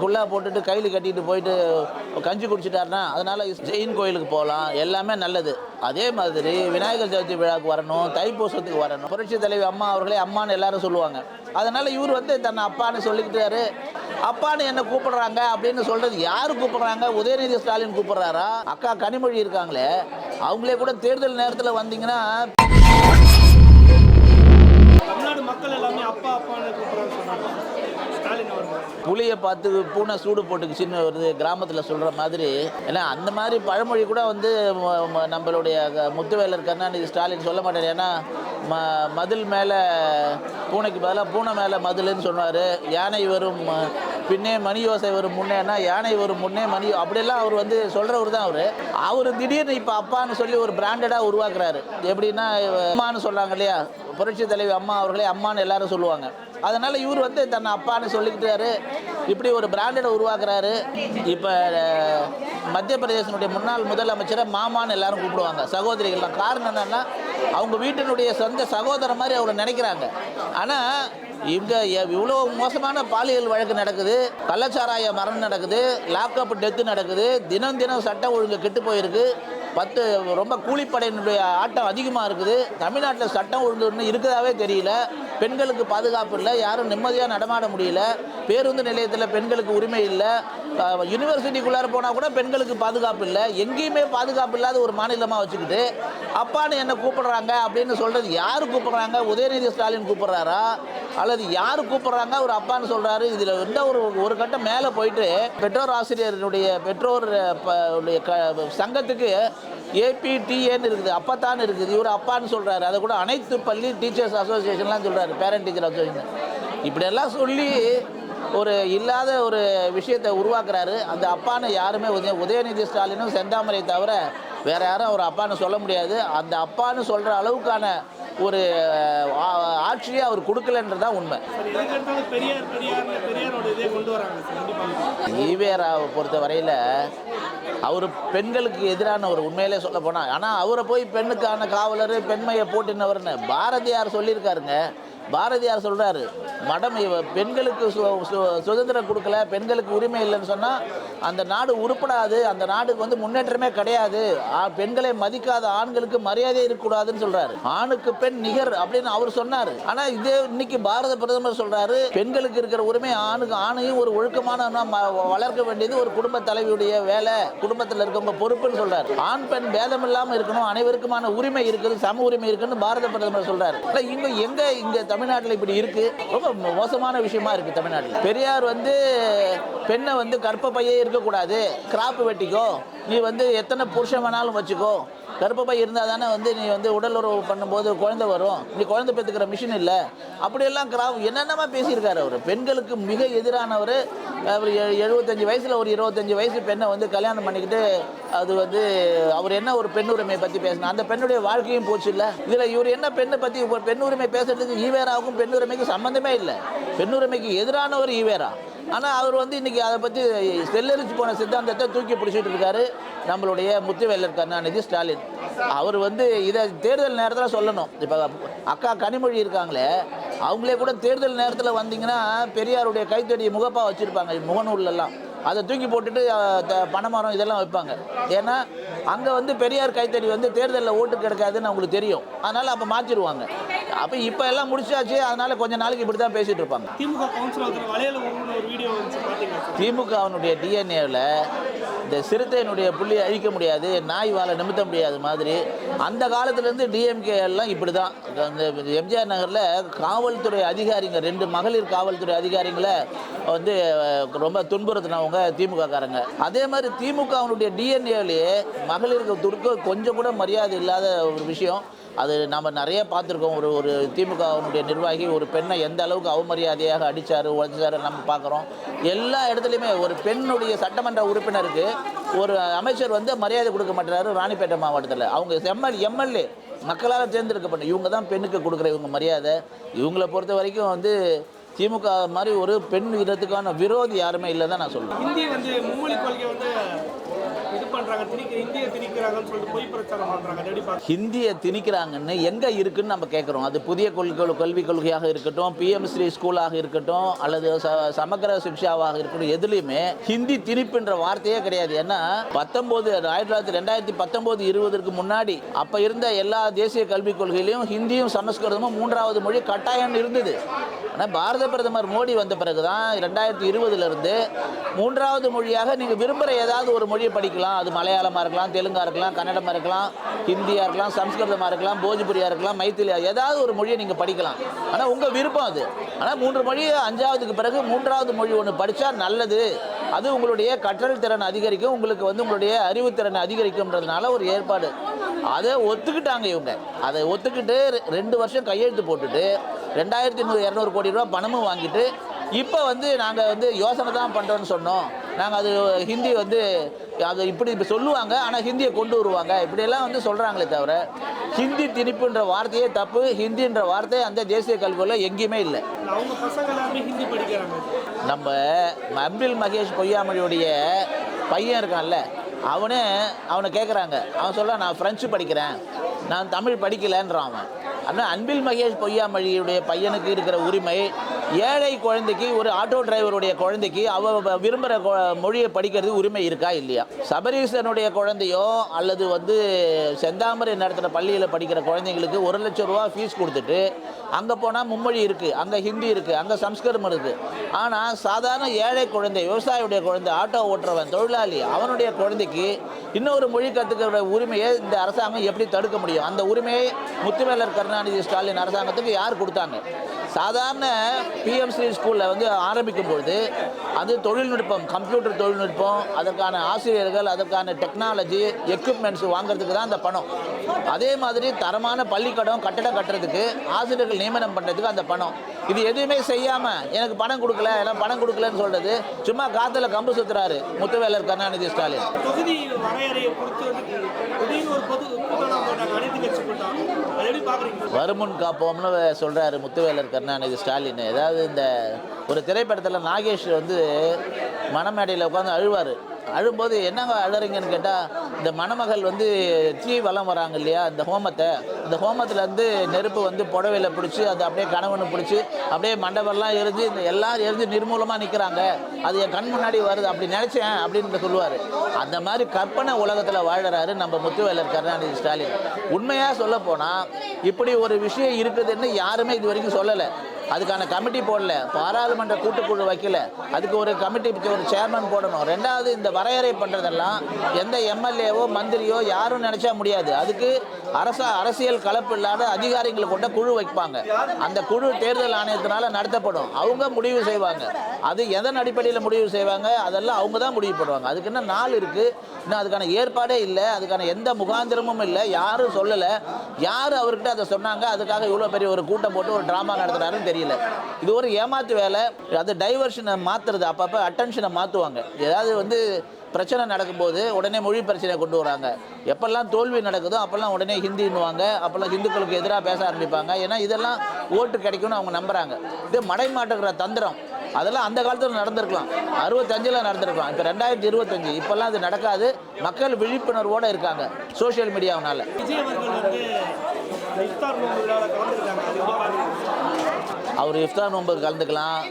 குள்ளா போட்டுட்டு கையில் கட்டிட்டு போயிட்டு கஞ்சி குடிச்சிட்டாருன்னா அதனால் ஜெயின் கோயிலுக்கு போகலாம், எல்லாமே நல்லது. அதே மாதிரி விநாயகர் சதுர்த்தி விழாவுக்கு வரணும், தைப்பூசத்துக்கு வரணும். புரட்சி தலைவி அம்மா அவர்களே அம்மான்னு எல்லாரும் சொல்லுவாங்க. அதனால் இவர் வந்து தன்னை அப்பான்னு சொல்லிக்கிட்டாரு. அப்பான்னு என்ன கூப்பிடுறாங்க அப்படின்னு சொல்கிறது யார் கூப்பிடுறாங்க? உதயநிதி ஸ்டாலின் கூப்பிடுறாரா? அக்கா கனிமொழி இருக்காங்களே, அவங்களே கூட தேர்தல் நேரத்தில் வந்தீங்கன்னா தமிழ்நாடு மக்கள் எல்லாமே அப்பா அப்பான்னு கூப்பிடுறாங்க. ஸ்டாலின் அவர்கள் புளியை பார்த்து பூனை சூடு போட்டுக்குச்சின்னு வருது கிராமத்தில் சொல்கிற மாதிரி. ஏன்னா அந்த மாதிரி பழமொழி கூட வந்து நம்மளுடைய முத்துவேலர் கருணாநிதி ஸ்டாலின் சொல்ல மாட்டார். ஏன்னா மதில் மேலே பூனைக்கு பதிலாக பூனை மேலே மதில்னு சொன்னார். யானை வரும் பின்னே மணி யோசை வரும் முன்னேன்னா யானை வரும் முன்னே மணி, அப்படியெல்லாம் அவர் வந்து சொல்கிறவர் தான். அவர் திடீர்னு இப்போ அப்பான்னு சொல்லி ஒரு பிராண்டடாக உருவாக்குறாரு. எப்படின்னா அம்மான்னு சொல்கிறாங்க இல்லையா, புரட்சி தலைவி அம்மா அவர்களே அம்மான்னு எல்லாரும் சொல்லுவாங்க. அதனால் இவர் வந்து தன்னை அப்பான்னு சொல்லிக்கிட்டாரு, இப்படி ஒரு பிராண்டடை உருவாக்குறாரு. இப்போ மத்திய பிரதேசனுடைய முன்னாள் முதலமைச்சரை மாமான்னு எல்லாரும் கூப்பிடுவாங்க, சகோதரிகள்லாம். காரணம் என்னென்னா அவங்க வீட்டினுடைய சொந்த சகோதரர் மாதிரி அவரை நினைக்கிறாங்க. ஆனால் இங்கே இவ்வளோ மோசமான பாலியல் வழக்கு நடக்குது, கள்ளச்சாராய மரணம் நடக்குது, லாக்அப் டெத்து நடக்குது, தினம் தினம் சட்டம் ஒழுங்கு கெட்டு போயிருக்கு, ரொம்ப கூலிப்படையினுடைய ஆட்டம் அதிகமாக இருக்குது. தமிழ்நாட்டில் சட்டம் ஒழுங்கு இருக்கிறதாவே தெரியல. பெண்களுக்கு பாதுகாப்பு இல்லை, யாரும் நிம்மதியாக நடமாட முடியல. பேருந்து நிலையத்தில் பெண்களுக்கு உரிமை இல்லை. யூனிவர்சிட்டிக்குள்ளார போனால் கூட பெண்களுக்கு பாதுகாப்பு இல்லை. எங்கேயுமே பாதுகாப்பு இல்லாத ஒரு மாநிலமாக வச்சுக்கிட்டு அப்பான்னு என்ன கூப்பிடுறாங்க அப்படின்னு சொல்கிறது யார் கூப்பிடுறாங்க? உதயநிதி ஸ்டாலின் கூப்பிட்றாரா அல்லது யார் கூப்பிட்றாங்க? ஒரு அப்பான்னு சொல்கிறாரு. இதில் வந்து ஒரு கட்டம் மேலே போயிட்டு பெற்றோர் ஆசிரியர்களுடைய பெற்றோர் சங்கத்துக்கு ஏபிடிஏன்னு இருக்குது, அப்பத்தான் இருக்குது. இவர் அப்பான்னு சொல்கிறாரு. அதை கூட அனைத்து பள்ளி டீச்சர்ஸ் அசோசியேஷன்லாம் சொல்கிறாரு, பேரண்ட் டீச்சர் அசோசியேஷன். இப்படியெல்லாம் சொல்லி ஒரு இல்லாத ஒரு விஷயத்தை உருவாக்குறாரு. அந்த அப்பான்னு யாருமே உதயநிதி ஸ்டாலினும் செந்தாமரை தவிர வேறு யாரும் அவர் அப்பான்னு சொல்ல முடியாது. அந்த அப்பான்னு சொல்கிற அளவுக்கான ஒரு ஆட்சியை அவர் கொடுக்கலன்றதான் உண்மை. ஈவேராவை பொறுத்த வரையில் அவர் பெண்களுக்கு எதிரான ஒரு உண்மையிலே சொல்ல போனால், ஆனால் அவரை போய் பெண்ணுக்கான காவலர் பெண்மையை போட்டினவர்னு பாரதியார் சொல்லியிருக்காருங்க. பாரதியார் சொல்கிறாரு, மடம் பெண்களுக்கு சுதந்திரம் கொடுக்கல, பெண்களுக்கு உரிமை இல்லைன்னு சொன்னால் அந்த நாடு உருப்படாது, அந்த நாடுக்கு வந்து முன்னேற்றமே கிடையாது, பெண்களை மதிக்காத ஆண்களுக்கு மரியாதை இருக்கக்கூடாதுன்னு சொல்கிறாரு. ஆணுக்கு பெண் நிகர் அப்படின்னு அவர் சொன்னார். ஆனால் இதே இன்னைக்கு பாரத பிரதமர் சொல்கிறாரு, பெண்களுக்கு இருக்கிற உரிமை ஆணையும் ஒரு ஒழுக்கமான வளர்க்க வேண்டியது ஒரு குடும்ப தலைவியுடைய வேலை, குடும்பத்தில் இருக்கவங்க பொறுப்புன்னு சொல்கிறார். ஆண் பெண் பேதம் இல்லாமல் இருக்கணும், அனைவருக்குமான உரிமை இருக்குது, சம உரிமை இருக்குன்னு பாரத பிரதமர் சொல்கிறார். இங்கே தமிழ்நாட்டில் இப்படி இருக்கு, ரொம்ப மோசமான விஷயமா இருக்கு. தமிழ்நாட்டில் பெரியார் வந்து பெண்ணை வந்து கர்ப்பப்பையே இருக்கக்கூடாது, கிராப் வெட்டிக்கோ, நீ வந்து எத்தனை புருஷன் வேணாலும் வச்சுக்கோ, கர்ப்பப்பை இருந்தால் தானே வந்து நீ வந்து உடல் உறவு பண்ணும்போது குழந்தை வரும், நீ குழந்தை பெற்றுக்கிற மிஷின் இல்லை, அப்படியெல்லாம் என்னென்னமா பேசியிருக்காரு அவர். பெண்களுக்கு மிக எதிரானவர். அவர் 75 வயசில் ஒரு 25 வயசு பெண்ணை வந்து கல்யாணம் பண்ணிக்கிட்டு அது வந்து அவர் என்ன ஒரு பெண் உரிமையை பற்றி பேசினா அந்த பெண்ணுடைய வாழ்க்கையும் போச்சு இல்லை. இதில் இவர் என்ன பெண்ணை பற்றி பெண் உரிமை பேசுறதுக்கு ஈவேராவுக்கும் பெண் உரிமைக்கு சம்மந்தமே இல்லை. பெண் உரிமைக்கு எதிரானவர் ஈவேரா. ஆனால் அவர் வந்து இன்றைக்கி அதை பற்றி செல்லரிச்சு போன சித்தாந்தத்தை தூக்கி பிடிச்சிட்டு இருக்காரு நம்மளுடைய முத்துவேலர் கருணாநிதி ஸ்டாலின். அவர் வந்து இதை தேர்தல் நேரத்தில் சொல்லணும். இப்போ அக்கா கனிமொழி இருக்காங்களே, அவங்களே கூட தேர்தல் நேரத்தில் வந்தீங்கன்னா பெரியாருடைய கைத்தடி முகப்பாக வச்சுருப்பாங்க முகநூலெல்லாம், அதை தூக்கி போட்டுட்டு பனைமரம் இதெல்லாம் வைப்பாங்க. ஏன்னா அங்கே வந்து பெரியார் கைத்தடி வந்து தேர்தலில் ஓட்டு கிடைக்காதுன்னு அவங்களுக்கு தெரியும். அதனால் அப்போ மாற்றிடுவாங்க. அப்போ இப்போ எல்லாம் முடிச்சாச்சு, அதனால் கொஞ்ச நாளைக்கு இப்படி தான் பேசிகிட்டு இருப்பாங்க. திமுகவினுடைய டிஎன்ஏவில் இந்த சிறுத்தையினுடைய புள்ளியை அழிக்க முடியாது, நாய் வாழை நிமித்த முடியாது மாதிரி அந்த காலத்துலேருந்து டிஎம்கே எல்லாம் இப்படி தான். அந்த எம்ஜிஆர் நகரில் காவல்துறை அதிகாரிங்க 2 மகளிர் காவல்துறை அதிகாரிங்களை வந்து ரொம்ப துன்புறுத்தினவங்க திமுககாரங்க. அதே மாதிரி திமுகவினுடைய டிஎன்ஏவிலேயே மகளிருக்கு கொஞ்சம் கூட மரியாதை இல்லாத ஒரு விஷயம். அது நம்ம நிறைய பார்த்துருக்கோம். ஒரு திமுகவினுடைய நிர்வாகி ஒரு பெண்ணை எந்த அளவுக்கு அவமரியாதையாக அடித்தார் உழைச்சார் நம்ம பார்க்குறோம். எல்லா இடத்துலையுமே ஒரு பெண்ணுடைய சட்டமன்ற உறுப்பினருக்கு ஒரு அமைச்சர் வந்து மரியாதை கொடுக்க மாட்டாரு. ராணிப்பேட்டை மாவட்டத்தில் அவங்க எம்எல்ஏ மக்களால் தேர்ந்தெடுக்கப்பட்ட இவங்க தான் பெண்ணுக்கு கொடுக்குற இவங்க மரியாதை. இவங்களை பொறுத்த வரைக்கும் வந்து திமுக மாதிரி ஒரு பெண் இடத்துக்கான விரோதி யாருமே இல்லை தான் நான் சொல்லுவேன். இந்திய வந்து மும்மொழி கொள்கை வந்து பண்றாங்க, இந்தியை திணிக்கிறாங்கன்னு சொல்லிட்டு பொய் பிரச்சாரம் பண்றாங்க. அது எப்படி பார்க்க? ஹிந்தியை திணிக்கிறாங்கன்னு எங்கே இருக்குன்னு நம்ம கேட்குறோம். அது புதிய கல்விக் கொள்கையாக இருக்கட்டும், பிஎம்ஸ்ரீ ஸ்கூலாக இருக்கட்டும், அல்லது சமக்கர சிக்ஷாவாக இருக்கட்டும், எதுலேயுமே ஹிந்தி திணிப்புன்ற வார்த்தையே கிடையாது. ஏன்னா 2019-20 முன்னாடி அப்போ இருந்த எல்லா தேசிய கல்விக் கொள்கையிலையும் ஹிந்தியும் சமஸ்கிருதமும் 3வது மொழி கட்டாயம் இருந்தது. ஆனால் பாரத பிரதமர் மோடி வந்த பிறகு தான் 2020 3வது மொழியாக நீங்கள் விரும்புகிற ஏதாவது ஒரு மொழியை படிக்கலாம். அது மலையாளமாக இருக்கலாம், தெலுங்காக இருக்கலாம், கன்னடமாக இருக்கலாம், ஹிந்தியாக இருக்கலாம், சம்ஸ்கிருதமாக இருக்கலாம், போஜ்புரியாக இருக்கலாம், மைத்திலியா, ஏதாவது ஒரு மொழியை நீங்கள் படிக்கலாம். ஆனால் உங்கள் விருப்பம் அது. ஆனால் 3 மொழி 5வதுக்கு பிறகு 3வது மொழி ஒன்று படித்தா நல்லது. அது உங்களுடைய கற்றல் திறன் அதிகரிக்கும், உங்களுக்கு உங்களுடைய அறிவுத்திறன் அதிகரிக்கும்ன்றதுனால ஒரு ஏற்பாடு. அதை ஒத்துக்கிட்டாங்க இவங்க. அதை ஒத்துக்கிட்டு 2 வருஷம் கையெழுத்து போட்டுட்டு 2200 கோடி ரூபா பணமும் வாங்கிட்டு இப்போ நாங்கள் யோசனை தான் பண்ணுறோன்னு சொன்னோம். நாங்கள் அது ஹிந்தி அதை இப்படி சொல்லுவாங்க, ஆனால் ஹிந்தியை கொண்டு வருவாங்க, இப்படியெல்லாம் சொல்கிறாங்களே தவிர ஹிந்தி திணிப்புன்ற வார்த்தையே தப்பு. ஹிந்தின்ற வார்த்தை அந்த தேசிய கல்வியில் எங்கேயுமே இல்லை. அவங்க பசங்க எல்லாமே ஹிந்தி படிக்கிறாங்க. நம்ம அன்பில் மகேஷ் பொய்யாமொழியுடைய பையன் இருக்கான்ல, அவனை கேட்குறாங்க. அவன் சொல்ல, நான் ஃப்ரெஞ்சு படிக்கிறேன், நான் தமிழ் படிக்கலைன்றான் அவன். ஆனால் அன்பில் மகேஷ் பொய்யாமொழியுடைய பையனுக்கு இருக்கிற உரிமை ஏழை குழந்தைக்கு, ஒரு ஆட்டோ டிரைவருடைய குழந்தைக்கு விரும்புகிற மொழியை படிக்கிறது உரிமை இருக்கா இல்லையா? சபரீசனுடைய குழந்தையோ அல்லது செந்தாமரை நடத்துகிற பள்ளியில் படிக்கிற குழந்தைங்களுக்கு 1 லட்சம் ரூபா ஃபீஸ் கொடுத்துட்டு அங்கே போனால் மும்மொழி இருக்குது, அங்கே ஹிந்தி இருக்குது, அங்கே சம்ஸ்கிருதம் இருக்குது. ஆனால் சாதாரண ஏழை குழந்தை, விவசாயியுடைய குழந்தை, ஆட்டோ ஓட்டுறவன், தொழிலாளி, அவனுடைய குழந்தைக்கு இன்னொரு மொழி கற்றுக்கிற உரிமையை இந்த அரசாங்கம் எப்படி தடுக்க முடியும்? அந்த உரிமையை முத்துவேலர் கருணாநிதி ஸ்டாலின் அரசாங்கத்துக்கு யார் கொடுத்தாங்க? சாதாரண பிஎம்ஸ்ரீ ஸ்கூலில் ஆரம்பிக்கும் பொழுது அது தொழில்நுட்பம், கம்ப்யூட்டர் தொழில்நுட்பம், அதற்கான ஆசிரியர்கள், அதற்கான டெக்னாலஜி, எக்யூப்மெண்ட்ஸ் வாங்குறதுக்கு தான் அந்த பணம். அதே மாதிரி தரமான பள்ளிக்கடம் கட்டடம் கட்டுறதுக்கு, ஆசிரியர்கள் நியமனம் பண்ணுறதுக்கு அந்த பணம். இது எதுவுமே செய்யாமல் எனக்கு பணம் கொடுக்கல, எல்லாம் பணம் கொடுக்கலன்னு சொல்கிறது சும்மா காற்றுல கம்பு சுற்றுறாரு முத்துவேலர் கருணாநிதி ஸ்டாலின். தொகுதி வரையறையை பொறுத்து ஒரு பொது அனைத்து கட்சி கூட்டம், அதை எப்படி பார்க்குறீங்க? வருமுன் காப்போம்னு சொல்கிறாரு முத்துவேலர் கருணாநிதி ஸ்டாலின். ஏதாவது இந்த ஒரு திரைப்படத்தில் நாகேஷ் மணமேடையில் உட்காந்து அழுவார். அழும்போது என்னங்க அழுறீங்கன்னு கேட்டால், இந்த மணமகள் தீ வலம் வராங்க இல்லையா, இந்த ஹோமத்தில் நெருப்பு புடவையில் பிடிச்சி அது அப்படியே கணவனை பிடிச்சி அப்படியே மண்டபம்லாம் எரிஞ்சு எல்லாரும் எரிஞ்சு நிர்மூலமாக நிற்கிறாங்க, அது என் கண் முன்னாடி வருது, அப்படி நினச்சேன் அப்படின்னு சொல்லுவார். அந்த மாதிரி கற்பனை உலகத்தில் வாழறாரு நம்ம முத்துவேலர் கருணாநிதி ஸ்டாலின். உண்மையாக சொல்ல போனால் இப்படி ஒரு விஷயம் இருக்குதுன்னு யாருமே இது வரைக்கும் சொல்லலை. அதுக்கான கமிட்டி போடல, பாராளுமன்ற கூட்டுக்குழு வைக்கல, அதுக்கு ஒரு கமிட்டி, ஒரு சேர்மன் போடணும். 2வது, இந்த வரையறை பண்ணுறதெல்லாம் எந்த எம்எல்ஏவோ மந்திரியோ யாரும் நினச்சா முடியாது. அதுக்கு அரசியல் கலப்பு இல்லாத அதிகாரிகளை கொண்ட குழு வைப்பாங்க. அந்த குழு தேர்தல் ஆணையத்தினால நடத்தப்படும். அவங்க முடிவு செய்வாங்க. அது எதன் அடிப்படையில் முடிவு செய்வாங்க, அதெல்லாம் அவங்க தான் முடிவு பண்ணுவாங்க. அதுக்கு என்ன நாள் இருக்குது, இன்னும் அதுக்கான ஏற்பாடே இல்லை, அதுக்கான எந்த முகாந்திரமும் இல்லை, யாரும் சொல்லலை. யார் அவர்கிட்ட அதை சொன்னாங்க, அதுக்காக இவ்வளோ பெரிய ஒரு கூட்டம் போட்டு ஒரு ட்ராமா நடத்துகிறாருன்னு தெரியல. இது ஒரு ஏமாத்து வேலை. அது டைவர்ஷனை மாற்றுறது, அப்பப்போ அட்டென்ஷனை மாற்றுவாங்க. ஏதாவது பிரச்சனை நடக்கும்போது உடனே மொழி பிரச்சனை கொண்டு வராங்க. எப்பெல்லாம் தோல்வி நடக்குதோ அப்போல்லாம் உடனே ஹிந்தின்னுவாங்க, அப்போல்லாம் ஹிந்துக்களுக்கு எதிராக பேச ஆரம்பிப்பாங்க. ஏன்னா இதெல்லாம் ஓட்டு கிடைக்கும்னு அவங்க நம்புகிறாங்க. இது மடைமாட்டுக்கிற தந்திரம். அதெல்லாம் அந்த காலத்தில் நடந்திருக்கலாம், 65 நடந்திருக்கலாம். இப்போ 2025, இப்போல்லாம் அது நடக்காது. மக்கள் விழிப்புணர்வோடு இருக்காங்க சோஷியல் மீடியாவினால. விஜய் அவர்கள் இஃப்தார் நோன்பு விழாவில் கலந்துருக்காங்க. அவர் இஃப்தார் நோன்பு கலந்துக்கலாம்,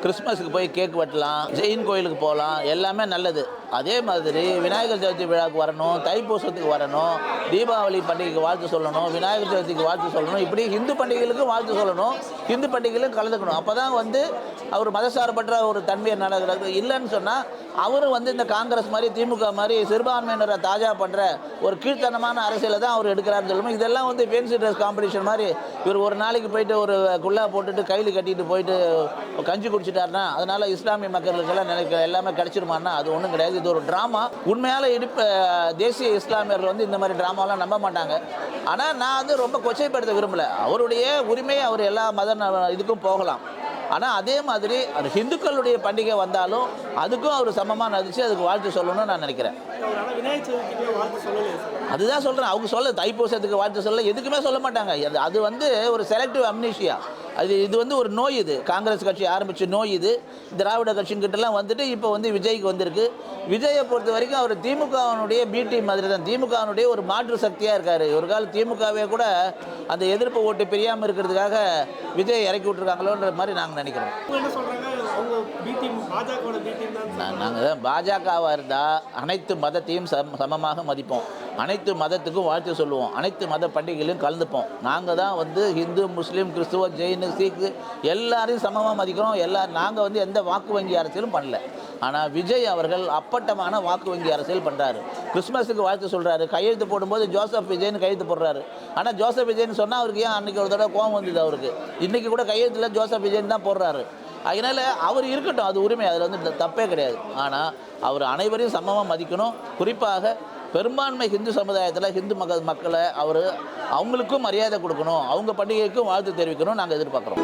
கிறிஸ்மஸுக்கு போய் கேக் வெட்டலாம், ஜெயின் கோயிலுக்கு போகலாம், எல்லாமே நல்லது. அதே மாதிரி விநாயகர் சதுர்த்தி விழாவுக்கு வரணும், தைப்பூசத்துக்கு வரணும், தீபாவளி பண்டிகைக்கு வாழ்த்து சொல்லணும், விநாயகர் சதுர்த்திக்கு வாழ்த்து சொல்லணும், இப்படி ஹிந்து பண்டிகைகளுக்கும் வாழ்த்து சொல்லணும், ஹிந்து பண்டிகைகளும் கலந்துக்கணும். அப்போ தான் அவர் மதசார்பற்ற ஒரு தன்மையை நடக்கிறது. இல்லைன்னு சொன்னால் அவரும் இந்த காங்கிரஸ் மாதிரி, திமுக மாதிரி சிறுபான்மையினரை தாஜா பண்ணுற ஒரு கீழ்த்தனமான அரசியலை தான் அவர் எடுக்கிறாருன்னு சொல்லணும். இதெல்லாம் ஃபேன்சி ட்ரெஸ் காம்படிஷன் மாதிரி இவர் ஒரு நாளைக்கு போயிட்டு ஒரு குல்லா போட்டுட்டு கையில் கட்டிட்டு போயிட்டு கஞ்சி குடிச்சிட்டாருன்னா அதனால் இஸ்லாமிய மக்களுக்கெல்லாம் எல்லாமே கிடைச்சிருமான்னா அது ஒன்றும் கிடையாது. இது ஒரு ட்ராமா. உண்மையால் தேசிய இஸ்லாமியர்கள் இந்த மாதிரி ட்ராமாலாம் நம்ப மாட்டாங்க. ஆனால் நான் ரொம்ப கொச்சைப்படுத்த விரும்பலை. அவருடைய உரிமை, அவர் எல்லா மத இதுக்கும் போகலாம். ஆனால் அதே மாதிரி அது ஹிந்துக்களுடைய பண்டிகை வந்தாலும் அதுக்கும் அவர் சமமாக நதிச்சு அதுக்கு வாழ்த்து சொல்லணும்னு நான் நினைக்கிறேன். அதுதான் சொல்கிறேன். அவங்க தைப்பூசத்துக்கு வாழ்த்து சொல்ல எதுக்குமே சொல்ல மாட்டாங்க. அது ஒரு செலக்டிவ் அம்னீஷியா. இது வந்து ஒரு நோய். இது காங்கிரஸ் கட்சி ஆரம்பித்த நோய். இது திராவிட கட்சிங்கிட்டலாம் வந்துட்டு இப்போ வந்து விஜய்க்கு வந்திருக்கு. விஜயை பொறுத்த வரைக்கும் அவர் திமுகவினுடைய பி டீம் மாதிரி தான், திமுகவினுடைய ஒரு மாற்று சக்தியாக இருக்கார். ஒரு காலம் திமுகவே கூட அந்த எதிர்ப்பு ஓட்டு பிரியாமல் இருக்கிறதுக்காக விஜய் இறக்கி விட்டுருக்காங்களோன்ற மாதிரி நாங்கள் நினைக்கிறோம். என்ன சொல்கிறாங்க, அவங்க பி டீம் பாஜகவோட பி டீம் தான். நாங்கள் பாஜகவாக இருந்தால் அனைத்து மதத்தையும் சமமாக மதிப்போம், அனைத்து மதத்துக்கும் வாழ்த்து சொல்லுவோம், அனைத்து மத பண்டிகைகளையும் கலந்துப்போம். நாங்கள் தான் வந்து ஹிந்து, முஸ்லீம், கிறிஸ்துவ, ஜெயின், சீக்கு எல்லாரையும் சமமாக மதிக்கிறோம். நாங்கள் வந்து எந்த வாக்கு வங்கி அரசியலும் பண்ணல. ஆனால் விஜய் அவர்கள் அப்பட்டமான வாக்கு வங்கி அரசியல் பண்ணுறாரு. கிறிஸ்மஸுக்கு வாழ்த்து சொல்கிறாரு, கையெழுத்து போடும்போது ஜோசப் விஜய்னு கையெழுத்து போடுறாரு. ஆனால் ஜோசப் விஜய்னு சொன்னால் அவருக்கு ஏன் அன்றைக்கி ஒரு தடவை கோவம் வந்தது அவருக்கு. இன்றைக்கி கூட கையெழுத்தில் ஜோசப் விஜய்னு தான் போடுறாரு. அதனால் அவர் இருக்கட்டும், அது உரிமை, அதில் வந்து தப்பே கிடையாது. ஆனால் அவர் அனைவரையும் சமமாக மதிக்கணும். குறிப்பாக பெரும்பான்மை ஹிந்து சமுதாயத்தில் ஹிந்து மக்களை அவங்களுக்கும் மரியாதை கொடுக்கணும், அவங்க பண்டிகைக்கும் வாழ்த்து தெரிவிக்கணும் நாங்கள் எதிர்பார்க்குறோம்.